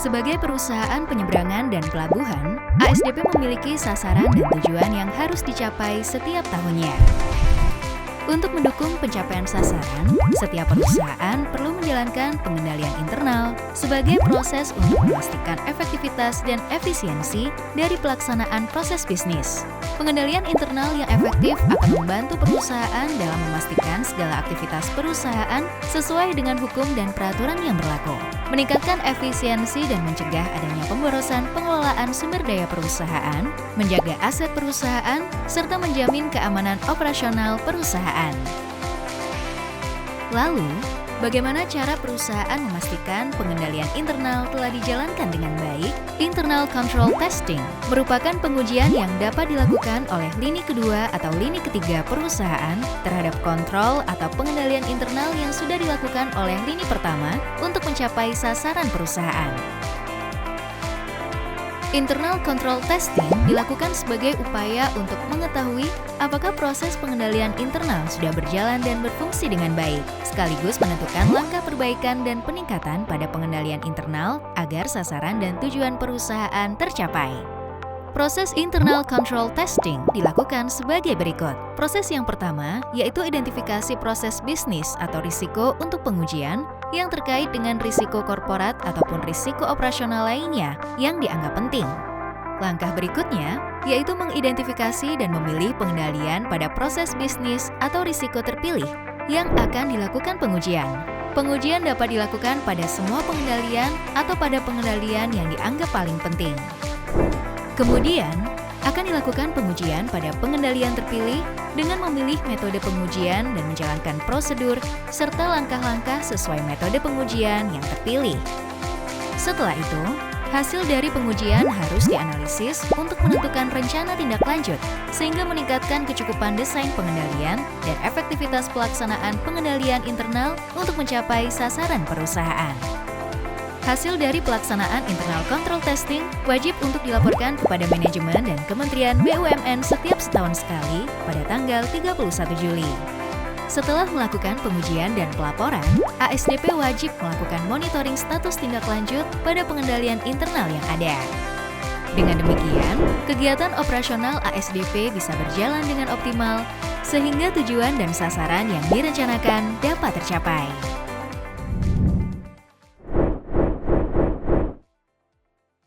Sebagai perusahaan penyeberangan dan pelabuhan, ASDP memiliki sasaran dan tujuan yang harus dicapai setiap tahunnya. Untuk mendukung pencapaian sasaran, setiap perusahaan perlu menjalankan pengendalian internal sebagai proses untuk memastikan efektivitas dan efisiensi dari pelaksanaan proses bisnis. Pengendalian internal yang efektif akan membantu perusahaan dalam memastikan segala aktivitas perusahaan sesuai dengan hukum dan peraturan yang berlaku, meningkatkan efisiensi dan mencegah adanya pemborosan pengelolaan sumber daya perusahaan, menjaga aset perusahaan, serta menjamin keamanan operasional perusahaan. Lalu, bagaimana cara perusahaan memastikan pengendalian internal telah dijalankan dengan baik? Internal Control Testing merupakan pengujian yang dapat dilakukan oleh lini kedua atau lini ketiga perusahaan terhadap kontrol atau pengendalian internal yang sudah dilakukan oleh lini pertama untuk mencapai sasaran perusahaan. Internal Control Testing dilakukan sebagai upaya untuk mengetahui apakah proses pengendalian internal sudah berjalan dan berfungsi dengan baik, sekaligus menentukan langkah perbaikan dan peningkatan pada pengendalian internal agar sasaran dan tujuan perusahaan tercapai. Proses Internal Control Testing dilakukan sebagai berikut. Proses yang pertama yaitu identifikasi proses bisnis atau risiko untuk pengujian yang terkait dengan risiko korporat ataupun risiko operasional lainnya yang dianggap penting. Langkah berikutnya yaitu mengidentifikasi dan memilih pengendalian pada proses bisnis atau risiko terpilih yang akan dilakukan pengujian. Pengujian dapat dilakukan pada semua pengendalian atau pada pengendalian yang dianggap paling penting. Kemudian, akan dilakukan pengujian pada pengendalian terpilih dengan memilih metode pengujian dan menjalankan prosedur serta langkah-langkah sesuai metode pengujian yang terpilih. Setelah itu, hasil dari pengujian harus dianalisis untuk menentukan rencana tindak lanjut sehingga meningkatkan kecukupan desain pengendalian dan efektivitas pelaksanaan pengendalian internal untuk mencapai sasaran perusahaan. Hasil dari pelaksanaan internal control testing wajib untuk dilaporkan kepada manajemen dan Kementerian BUMN setiap setahun sekali pada tanggal 31 Juli. Setelah melakukan pengujian dan pelaporan, ASDP wajib melakukan monitoring status tindak lanjut pada pengendalian internal yang ada. Dengan demikian, kegiatan operasional ASDP bisa berjalan dengan optimal sehingga tujuan dan sasaran yang direncanakan dapat tercapai.